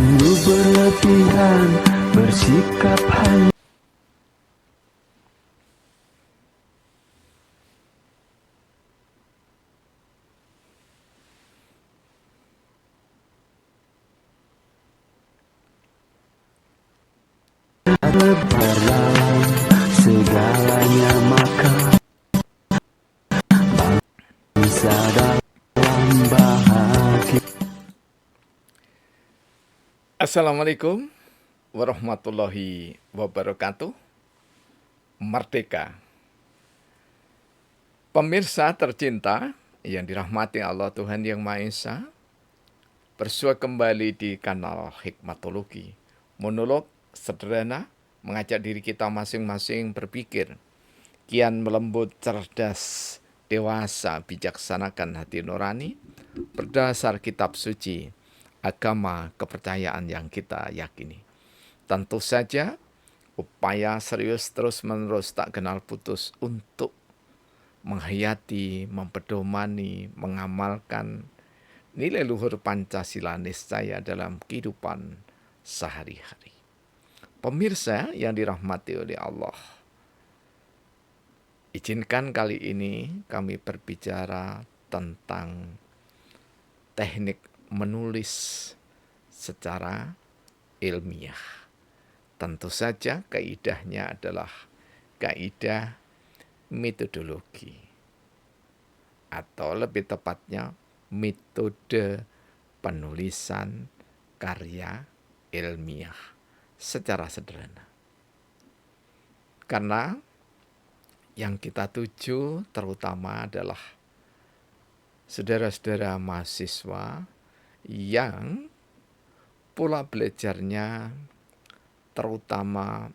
Sungguh berlebihan bersikap hanya. Berdalam segalanya maka bangsa dalam bahagia. Assalamualaikum warahmatullahi wabarakatuh. Merdeka. Pemirsa tercinta yang dirahmati Allah Tuhan Yang Maha Esa, bersua kembali di kanal Hikmatologi. Monolog sederhana mengajak diri kita masing-masing berpikir, kian melembut, cerdas, dewasa, bijaksanakan hati nurani, berdasar kitab suci, agama, kepercayaan yang kita yakini. Tentu saja, upaya serius terus-menerus tak kenal putus untuk menghayati, mempedomani, mengamalkan nilai luhur Pancasila niscaya dalam kehidupan sehari-hari. Pemirsa yang dirahmati oleh Allah, izinkan kali ini kami berbicara tentang teknik menulis secara ilmiah. Tentu saja kaidahnya adalah kaidah metodologi, atau lebih tepatnya metode penulisan karya ilmiah secara sederhana. Karena yang kita tuju terutama adalah saudara-saudara mahasiswa yang pola belajarnya terutama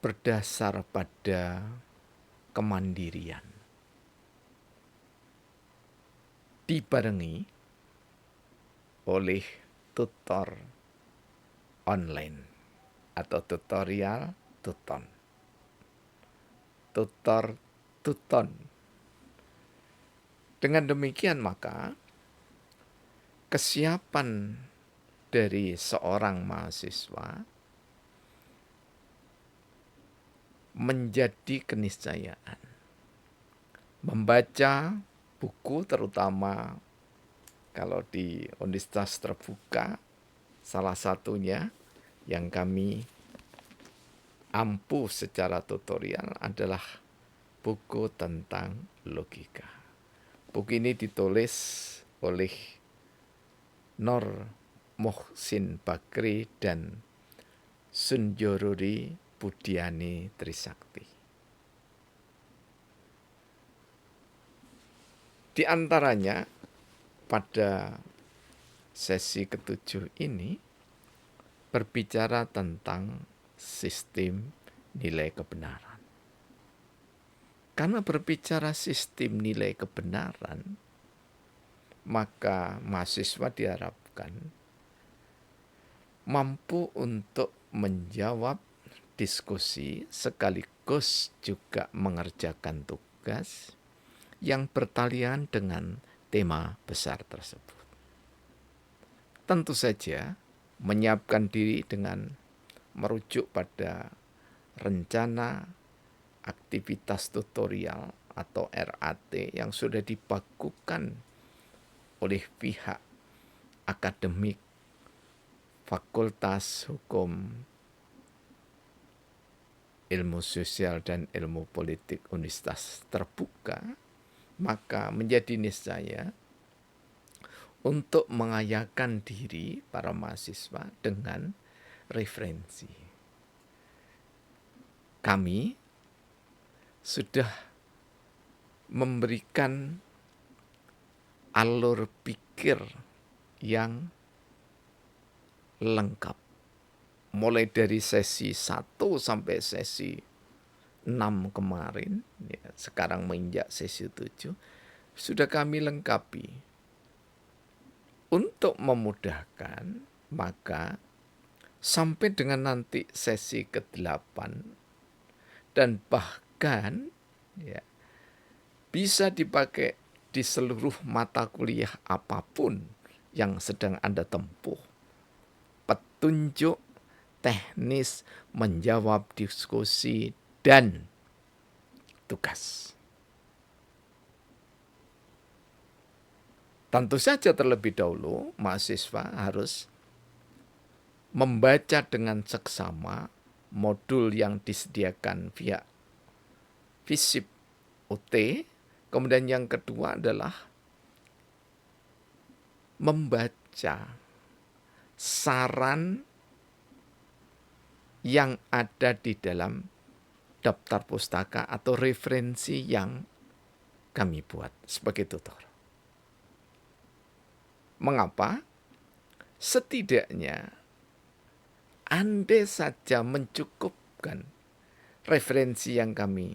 berdasar pada kemandirian, dibarengi oleh tutor online atau tutorial tuton. Tutor tuton. Dengan demikian maka kesiapan dari seorang mahasiswa menjadi keniscayaan. Membaca buku terutama kalau di Universitas Terbuka, salah satunya yang kami ampuh secara tutorial adalah buku tentang logika. Buku ini ditulis oleh Nur Muhsin Bakri dan Sunjoruri Budiani Trisakti. Di antaranya pada sesi ketujuh ini berbicara tentang sistem nilai kebenaran. Karena berbicara sistem nilai kebenaran, maka mahasiswa diharapkan mampu untuk menjawab diskusi sekaligus juga mengerjakan tugas yang bertalian dengan tema besar tersebut. Tentu saja menyiapkan diri dengan merujuk pada rencana aktivitas tutorial atau RAT yang sudah dibakukan oleh pihak akademik Fakultas Hukum Ilmu Sosial dan Ilmu Politik Universitas Terbuka, maka menjadi niscaya untuk mengayakan diri para mahasiswa dengan referensi. Kami sudah memberikan alur pikir yang lengkap. Mulai dari sesi 1 sampai sesi 6 kemarin, ya, sekarang menginjak sesi 7, sudah kami lengkapi. Untuk memudahkan, maka sampai dengan nanti sesi ke-8 dan bahkan ya, bisa dipakai di seluruh mata kuliah apapun yang sedang Anda tempuh. petunjuk teknis menjawab diskusi dan tugas. Tentu saja terlebih dahulu mahasiswa harus membaca dengan seksama modul yang disediakan via FISIP UT. Kemudian yang kedua adalah membaca saran yang ada di dalam daftar pustaka atau referensi yang kami buat sebagai tutor. Mengapa? Setidaknya andai saja mencukupkan referensi yang kami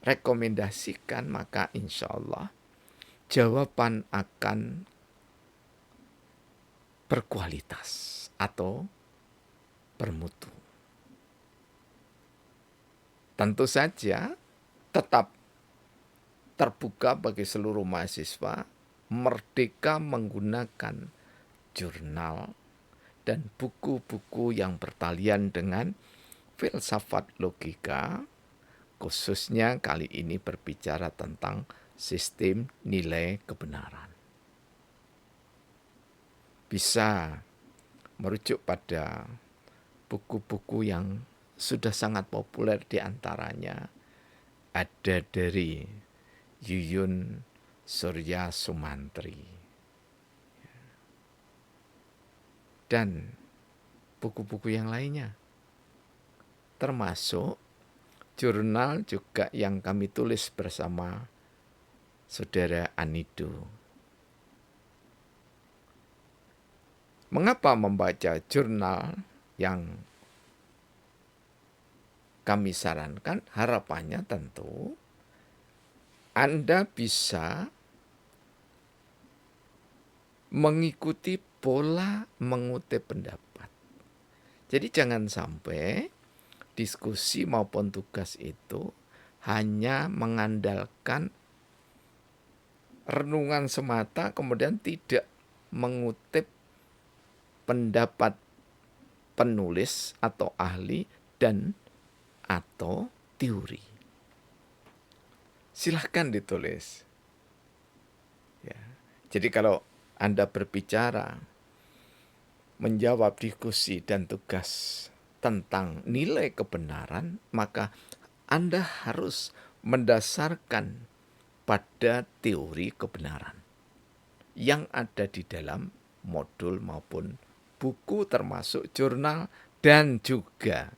rekomendasikan, maka insya Allah jawaban akan berkualitas atau bermutu. Tentu saja tetap terbuka bagi seluruh mahasiswa, merdeka menggunakan jurnal dan buku-buku yang bertalian dengan filsafat logika, khususnya kali ini berbicara tentang sistem nilai kebenaran. Bisa merujuk pada buku-buku yang sudah sangat populer, di antaranya ada dari Yuyun Surya Sumantri dan buku-buku yang lainnya, termasuk jurnal juga yang kami tulis bersama Saudara Anido. Mengapa membaca jurnal yang kami sarankan? Harapannya tentu Anda bisa mengikuti pola mengutip pendapat. Jadi jangan sampai diskusi maupun tugas itu hanya mengandalkan renungan semata, kemudian tidak mengutip pendapat penulis atau ahli dan atau teori. Silahkan ditulis. Ya. Jadi kalau Anda berbicara, menjawab diskusi dan tugas tentang nilai kebenaran, maka Anda harus mendasarkan pada teori kebenaran yang ada di dalam modul maupun buku, termasuk jurnal dan juga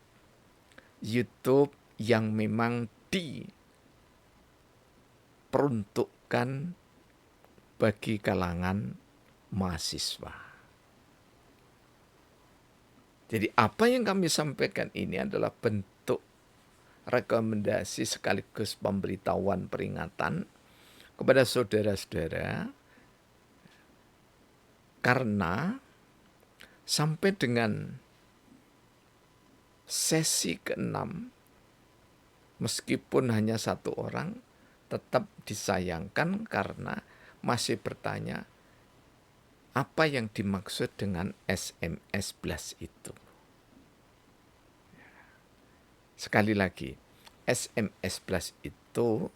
YouTube yang memang diperuntukkan bagi kalangan mahasiswa. Jadi apa yang kami sampaikan ini adalah bentuk rekomendasi sekaligus pemberitahuan peringatan kepada saudara-saudara, karena sampai dengan sesi ke-6, meskipun hanya satu orang, tetap disayangkan karena masih bertanya apa yang dimaksud dengan SMS Blast itu. Sekali lagi, SMS Blast itu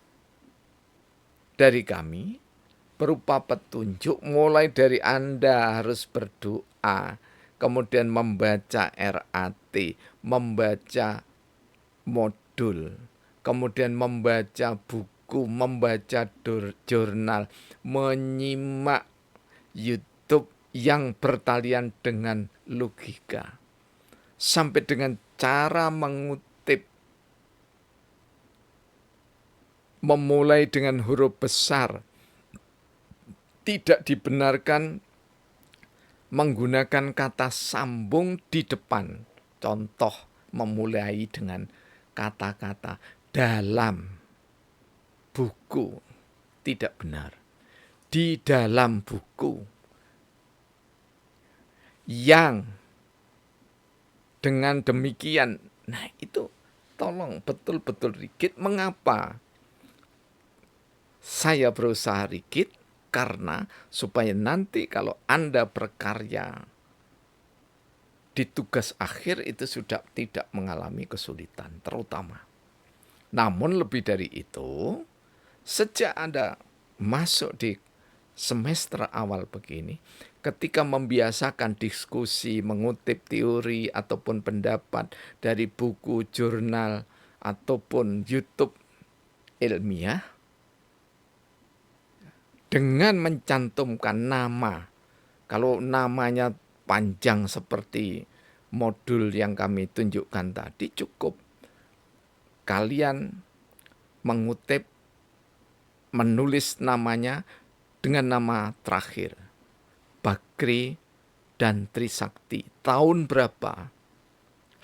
dari kami berupa petunjuk, mulai dari Anda harus berdoa, kemudian membaca RAT, membaca modul, kemudian membaca buku, membaca jurnal, menyimak YouTube yang bertalian dengan logika, sampai dengan cara mengutip, memulai dengan huruf besar, tidak dibenarkan menggunakan kata sambung di depan. Contoh, memulai dengan kata-kata dalam buku, tidak benar. Di dalam buku, yang dengan demikian, nah itu tolong betul-betul rigid. Mengapa saya berusaha rigid? Karena supaya nanti kalau Anda berkarya di tugas akhir itu sudah tidak mengalami kesulitan terutama. Namun lebih dari itu, sejak Anda masuk di semester awal begini, ketika membiasakan diskusi, mengutip teori ataupun pendapat dari buku, jurnal, ataupun YouTube ilmiah, dengan mencantumkan nama. Kalau namanya panjang seperti modul yang kami tunjukkan tadi, cukup kalian mengutip, menulis namanya dengan nama terakhir, Bakri dan Trisakti, tahun berapa,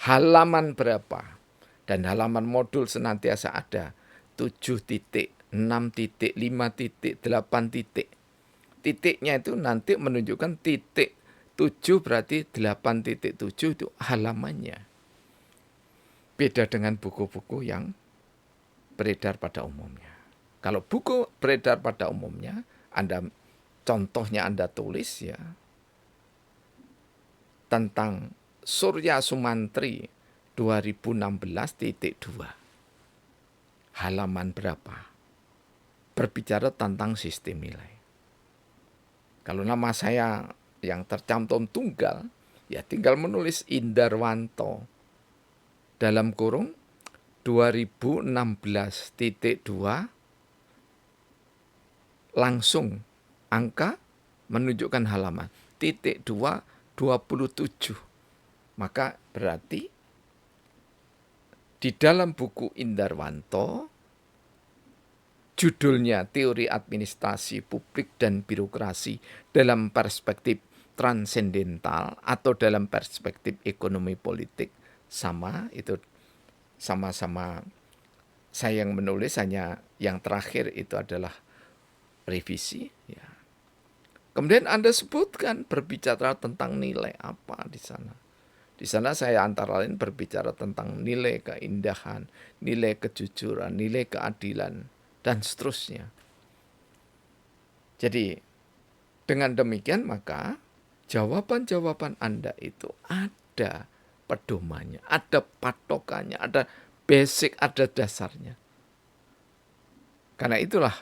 halaman berapa, dan halaman modul senantiasa ada 7 titik, 6 titik, 5 titik, 8 titik. Titiknya itu nanti menunjukkan titik 7 berarti 8.7 itu halamannya. Beda dengan buku-buku yang beredar pada umumnya. Kalau buku beredar pada umumnya, contohnya Anda tulis ya tentang Surya Sumantri 2016.2. Halaman berapa? Berbicara tentang sistem nilai. Kalau nama saya yang tercantum tunggal, ya tinggal menulis Indarwanto dalam kurung 2016.2 langsung angka menunjukkan halaman titik 27. Maka berarti di dalam buku Indarwanto judulnya Teori Administrasi Publik dan Birokrasi dalam Perspektif Transendental atau dalam perspektif ekonomi politik, sama, itu sama-sama saya yang menulis, hanya yang terakhir itu adalah revisi ya. Kemudian Anda sebutkan berbicara tentang nilai apa di sana. Di sana saya antara lain berbicara tentang nilai keindahan, nilai kejujuran, nilai keadilan, dan seterusnya. Jadi dengan demikian maka jawaban-jawaban Anda itu ada pedomannya, ada patokannya, ada basic, ada dasarnya. Karena itulah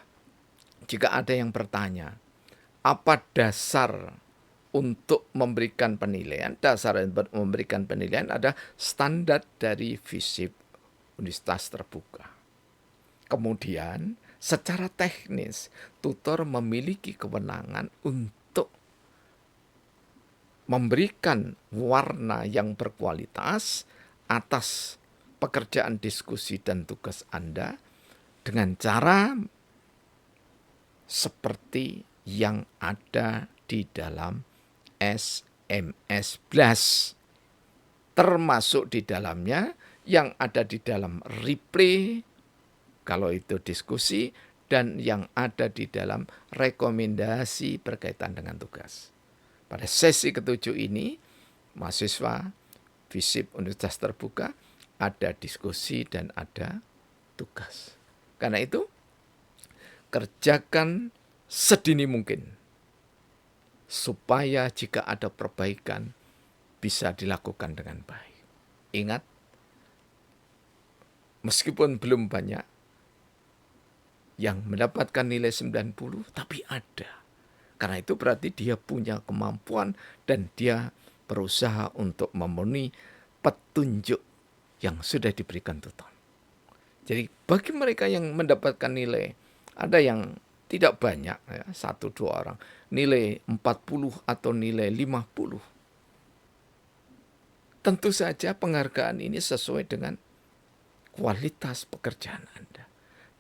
jika ada yang bertanya, apa dasar untuk memberikan penilaian? Dasar untuk memberikan penilaian ada standar dari FISIP Universitas Terbuka. Kemudian secara teknis tutor memiliki kewenangan untuk memberikan warna yang berkualitas atas pekerjaan diskusi dan tugas Anda dengan cara seperti yang ada di dalam SMS Blast, termasuk di dalamnya yang ada di dalam replay kalau itu diskusi, dan yang ada di dalam rekomendasi berkaitan dengan tugas. Pada sesi ketujuh ini, mahasiswa FISIP Universitas Terbuka ada diskusi dan ada tugas. Karena itu, kerjakan sedini mungkin supaya jika ada perbaikan bisa dilakukan dengan baik. Ingat, meskipun belum banyak yang mendapatkan nilai 90, tapi ada. Karena itu berarti dia punya kemampuan dan dia berusaha untuk memenuhi petunjuk yang sudah diberikan tutor. Jadi bagi mereka yang mendapatkan nilai, ada yang tidak banyak, ya, 1-2 orang, nilai 40 atau nilai 50. Tentu saja penghargaan ini sesuai dengan kualitas pekerjaan Anda.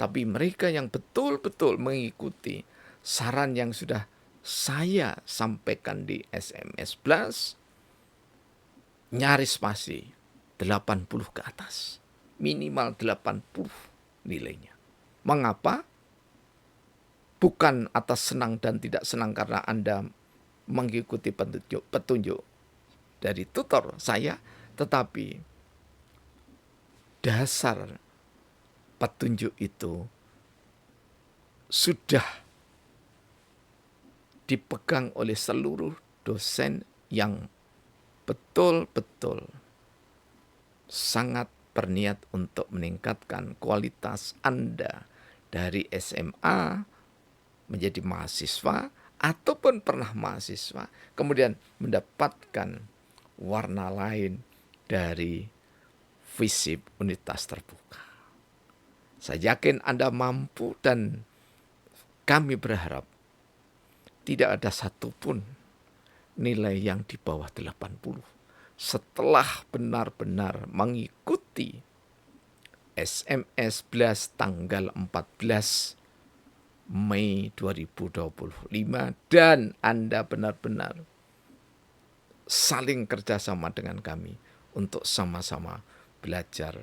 Tapi mereka yang betul-betul mengikuti saran yang sudah saya sampaikan di SMS Plus, nyaris pasti 80 ke atas. Minimal 80 nilainya. Mengapa? Bukan atas senang dan tidak senang karena Anda mengikuti petunjuk dari tutor saya, tetapi dasar petunjuk itu sudah dipegang oleh seluruh dosen yang betul-betul sangat berniat untuk meningkatkan kualitas Anda dari SMA menjadi mahasiswa ataupun pernah mahasiswa, kemudian mendapatkan warna lain dari FISIP Unitas Terbuka. Saya yakin Anda mampu dan kami berharap tidak ada satupun nilai yang di bawah 80 setelah benar-benar mengikuti SMS Blast tanggal 14 Mei 2025 dan Anda benar-benar saling kerjasama dengan kami untuk sama-sama belajar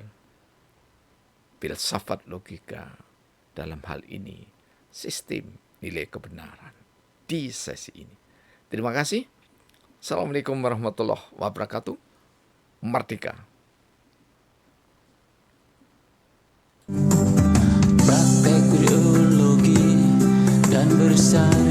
filsafat logika, dalam hal ini sistem nilai kebenaran di sesi ini. Terima kasih. Assalamualaikum warahmatullahi wabarakatuh. Merdeka. Praktek biologi dan bersama